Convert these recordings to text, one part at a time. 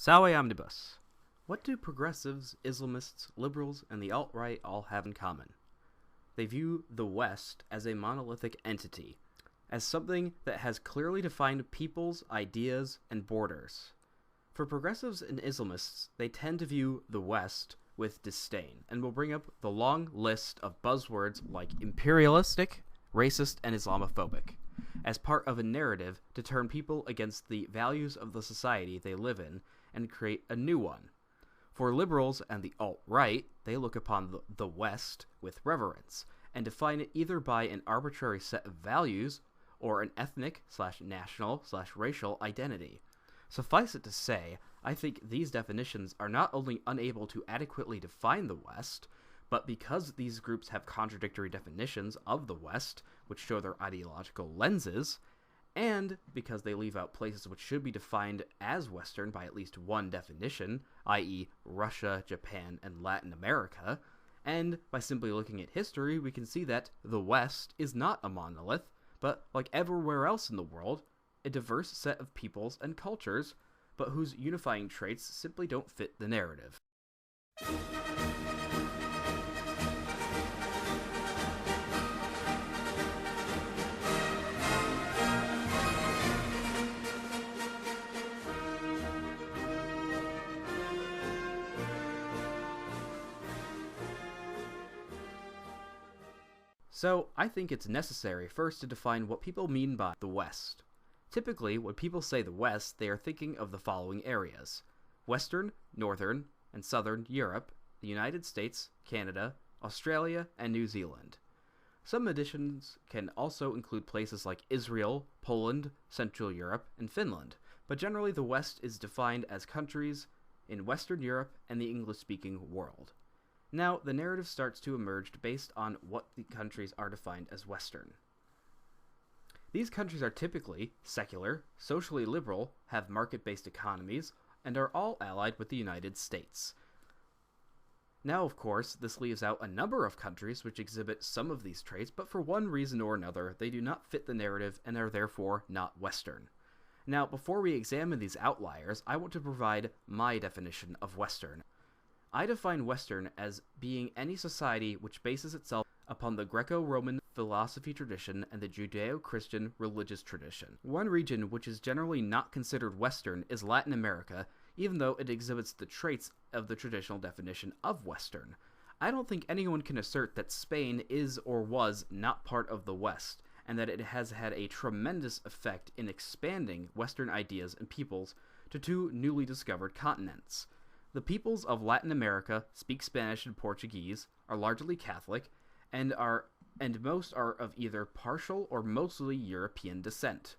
Sawe Omnibus. What do progressives, Islamists, liberals, and the alt-right all have in common? They view the West as a monolithic entity, as something that has clearly defined peoples, ideas, and borders. For progressives and Islamists, they tend to view the West with disdain, and will bring up the long list of buzzwords like imperialistic, racist, and Islamophobic, as part of a narrative to turn people against the values of the society they live in and create a new one. For liberals and the alt-right, they look upon the West with reverence, and define it either by an arbitrary set of values or an ethnic/national/racial identity. Suffice it to say, I think these definitions are not only unable to adequately define the West, but because these groups have contradictory definitions of the West, which show their ideological lenses, and because they leave out places which should be defined as Western by at least one definition, i.e. Russia, Japan, and Latin America, and by simply looking at history, we can see that the West is not a monolith, but like everywhere else in the world, a diverse set of peoples and cultures, but whose unifying traits simply don't fit the narrative. So, I think it's necessary first to define what people mean by the West. Typically, when people say the West, they are thinking of the following areas: Western, Northern, and Southern Europe, the United States, Canada, Australia, and New Zealand. Some additions can also include places like Israel, Poland, Central Europe, and Finland, but generally the West is defined as countries in Western Europe and the English-speaking world. Now, the narrative starts to emerge based on what the countries are defined as Western. These countries are typically secular, socially liberal, have market-based economies, and are all allied with the United States. Now, of course, this leaves out a number of countries which exhibit some of these traits, but for one reason or another, they do not fit the narrative and are therefore not Western. Now, before we examine these outliers, I want to provide my definition of Western. I define Western as being any society which bases itself upon the Greco-Roman philosophy tradition and the Judeo-Christian religious tradition. One region which is generally not considered Western is Latin America, even though it exhibits the traits of the traditional definition of Western. I don't think anyone can assert that Spain is or was not part of the West, and that it has had a tremendous effect in expanding Western ideas and peoples to two newly discovered continents. The peoples of Latin America speak Spanish and Portuguese, are largely Catholic, and most are of either partial or mostly European descent.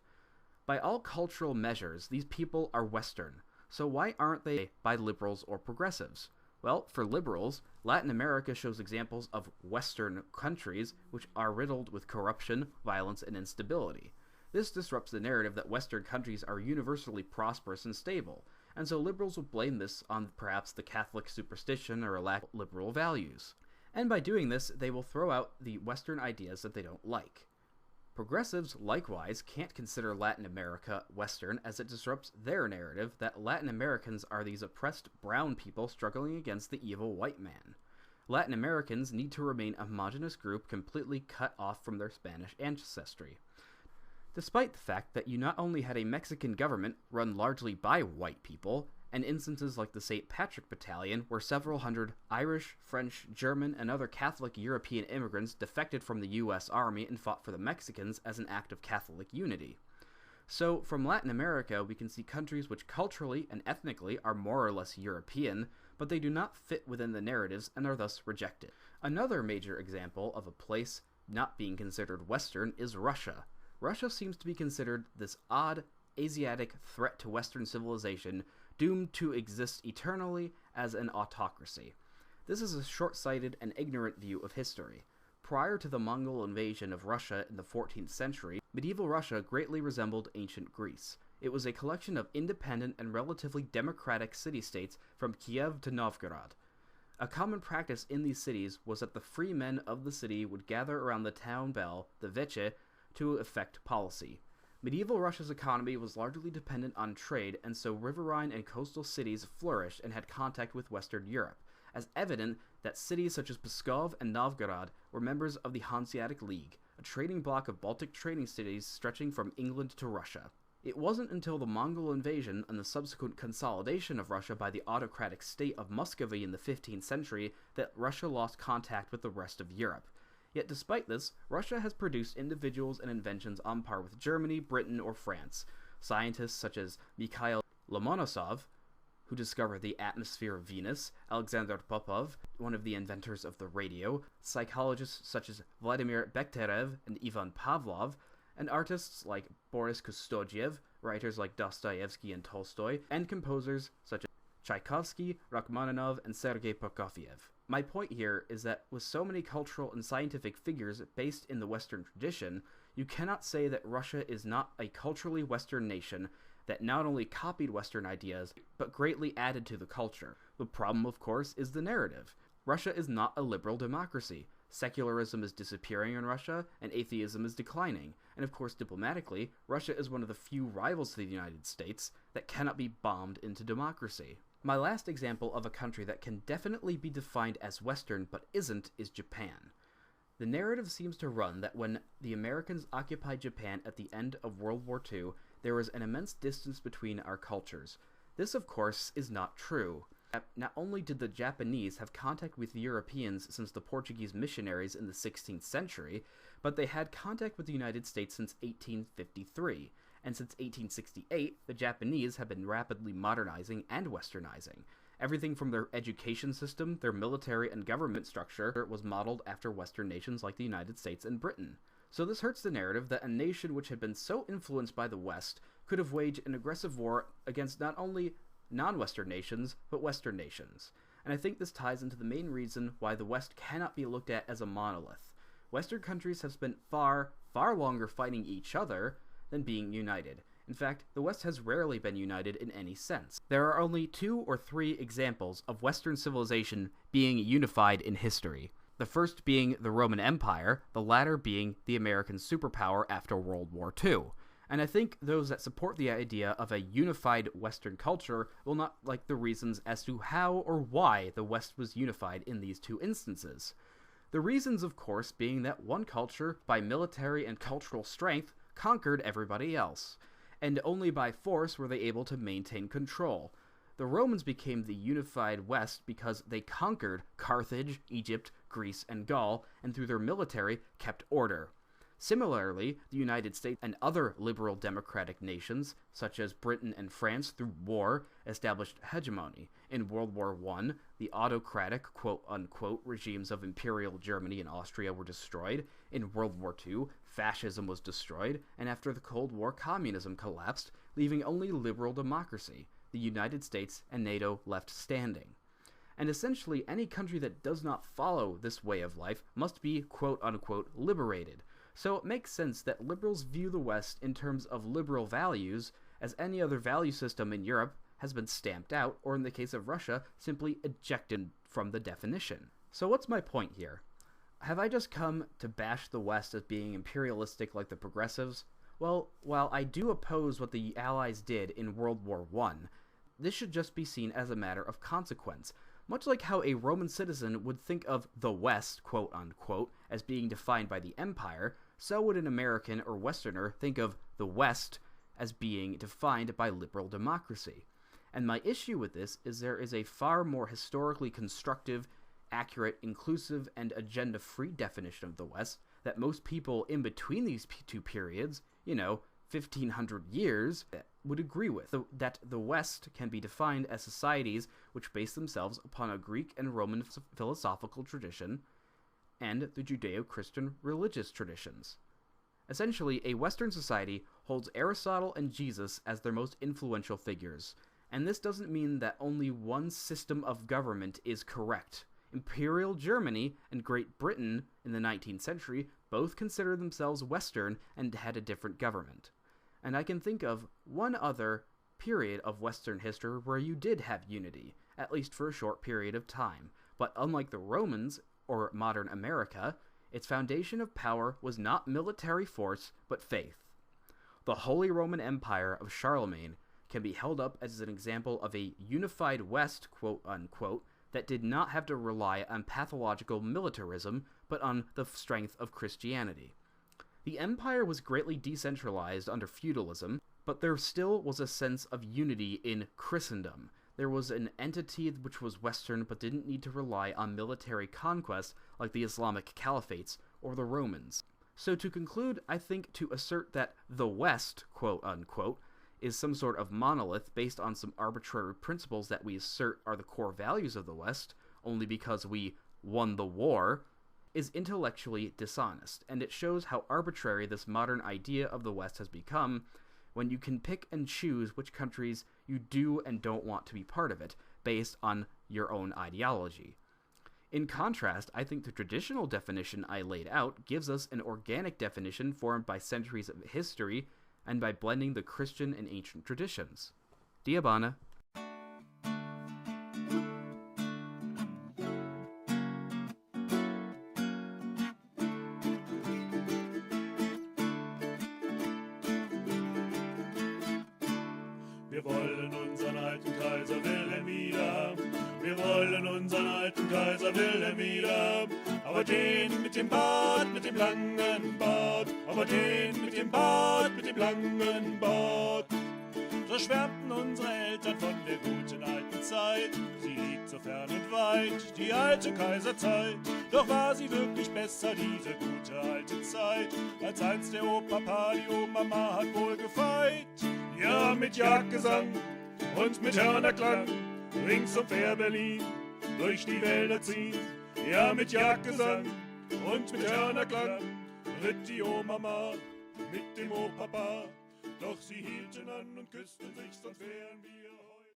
By all cultural measures, these people are Western, so why aren't they by liberals or progressives? Well, for liberals, Latin America shows examples of Western countries which are riddled with corruption, violence, and instability. This disrupts the narrative that Western countries are universally prosperous and stable, and so liberals will blame this on perhaps the Catholic superstition or a lack of liberal values. And by doing this, they will throw out the Western ideas that they don't like. Progressives, likewise, can't consider Latin America Western, as it disrupts their narrative that Latin Americans are these oppressed brown people struggling against the evil white man. Latin Americans need to remain a homogeneous group completely cut off from their Spanish ancestry. Despite the fact that you not only had a Mexican government run largely by white people, and instances like the St. Patrick Battalion, where several hundred Irish, French, German, and other Catholic European immigrants defected from the U.S. Army and fought for the Mexicans as an act of Catholic unity. So, from Latin America, we can see countries which culturally and ethnically are more or less European, but they do not fit within the narratives and are thus rejected. Another major example of a place not being considered Western is Russia. Russia seems to be considered this odd Asiatic threat to Western civilization, doomed to exist eternally as an autocracy. This is a short-sighted and ignorant view of history. Prior to the Mongol invasion of Russia in the 14th century, medieval Russia greatly resembled ancient Greece. It was a collection of independent and relatively democratic city-states from Kiev to Novgorod. A common practice in these cities was that the free men of the city would gather around the town bell, the veche, to effect policy. Medieval Russia's economy was largely dependent on trade, and so riverine and coastal cities flourished and had contact with Western Europe, as evident that cities such as Pskov and Novgorod were members of the Hanseatic League, a trading bloc of Baltic trading cities stretching from England to Russia. It wasn't until the Mongol invasion and the subsequent consolidation of Russia by the autocratic state of Muscovy in the 15th century that Russia lost contact with the rest of Europe. Yet despite this, Russia has produced individuals and inventions on par with Germany, Britain, or France. Scientists such as Mikhail Lomonosov, who discovered the atmosphere of Venus, Alexander Popov, one of the inventors of the radio, psychologists such as Vladimir Bekhterev and Ivan Pavlov, and artists like Boris Kustodiev, writers like Dostoevsky and Tolstoy, and composers such as Tchaikovsky, Rachmaninoff, and Sergei Prokofiev. My point here is that with so many cultural and scientific figures based in the Western tradition, you cannot say that Russia is not a culturally Western nation that not only copied Western ideas, but greatly added to the culture. The problem, of course, is the narrative. Russia is not a liberal democracy. Secularism is disappearing in Russia, and atheism is declining. And of course, diplomatically, Russia is one of the few rivals to the United States that cannot be bombed into democracy. My last example of a country that can definitely be defined as Western but isn't is Japan. The narrative seems to run that when the Americans occupied Japan at the end of World War II, there was an immense distance between our cultures. This, of course, is not true. Not only did the Japanese have contact with the Europeans since the Portuguese missionaries in the 16th century, but they had contact with the United States since 1853. And since 1868, the Japanese have been rapidly modernizing and westernizing. Everything from their education system, their military and government structure was modeled after Western nations like the United States and Britain. So this hurts the narrative that a nation which had been so influenced by the West could have waged an aggressive war against not only non-Western nations, but Western nations. And I think this ties into the main reason why the West cannot be looked at as a monolith. Western countries have spent far, far longer fighting each other than being united. In fact, the West has rarely been united in any sense. There are only 2 or 3 examples of Western civilization being unified in history. The first being the Roman Empire, the latter being the American superpower after World War II. And I think those that support the idea of a unified Western culture will not like the reasons as to how or why the West was unified in these 2 instances. The reasons, of course, being that one culture, by military and cultural strength, conquered everybody else, and only by force were they able to maintain control. The Romans became the unified West because they conquered Carthage, Egypt, Greece, and Gaul, and through their military kept order. Similarly, the United States and other liberal democratic nations, such as Britain and France through war, established hegemony. In World War I, the autocratic, quote-unquote, regimes of Imperial Germany and Austria were destroyed. In World War II, fascism was destroyed, and after the Cold War, communism collapsed, leaving only liberal democracy, the United States and NATO left standing. And essentially, any country that does not follow this way of life must be, quote-unquote, liberated. So it makes sense that liberals view the West in terms of liberal values, as any other value system in Europe has been stamped out, or in the case of Russia, simply ejected from the definition. So what's my point here? Have I just come to bash the West as being imperialistic like the progressives? Well, while I do oppose what the Allies did in World War I, this should just be seen as a matter of consequence. Much like how a Roman citizen would think of the West, quote-unquote, as being defined by the Empire, so would an American or Westerner think of the West as being defined by liberal democracy. And my issue with this is there is a far more historically constructive, accurate, inclusive, and agenda-free definition of the West that most people in between these 2 periods, 1,500 years, would agree with. That the West can be defined as societies which base themselves upon a Greek and Roman philosophical tradition, and the Judeo-Christian religious traditions. Essentially, a Western society holds Aristotle and Jesus as their most influential figures, and this doesn't mean that only one system of government is correct. Imperial Germany and Great Britain in the 19th century both considered themselves Western and had a different government. And I can think of one other period of Western history where you did have unity, at least for a short period of time, but unlike the Romans or modern America, its foundation of power was not military force, but faith. The Holy Roman Empire of Charlemagne can be held up as an example of a unified West, quote-unquote, that did not have to rely on pathological militarism, but on the strength of Christianity. The empire was greatly decentralized under feudalism, but there still was a sense of unity in Christendom. There was an entity which was Western but didn't need to rely on military conquest like the Islamic caliphates or the Romans. So to conclude, I think to assert that the West, quote-unquote, is some sort of monolith based on some arbitrary principles that we assert are the core values of the West, only because we won the war, is intellectually dishonest, and it shows how arbitrary this modern idea of the West has become when you can pick and choose which countries you do and don't want to be part of it, based on your own ideology. In contrast, I think the traditional definition I laid out gives us an organic definition formed by centuries of history and by blending the Christian and ancient traditions. Diabana. Wir wollen unseren alten Kaiser Wilhelm wieder haben. Wir wollen unseren alten Kaiser Wilhelm wieder haben. Aber den mit dem Bart, mit dem langen Bart. Aber den mit dem Bart, mit dem langen Bart. So schwärmten unsere Eltern von der guten alten Zeit. Sie liegt so fern und weit, die alte Kaiserzeit. Doch war sie wirklich besser, diese gute alte Zeit, als einst der Opa, die Oma hat wohl gefeit. Ja, mit Jagdgesang und mit Hörnerklang, rings um Fair Berlin, durch die Wälder ziehen. Ja, mit Jagdgesang und mit Hörnerklang, ritt die Oma mit dem Opa. Doch sie hielten an und küssten sich, sonst wären wir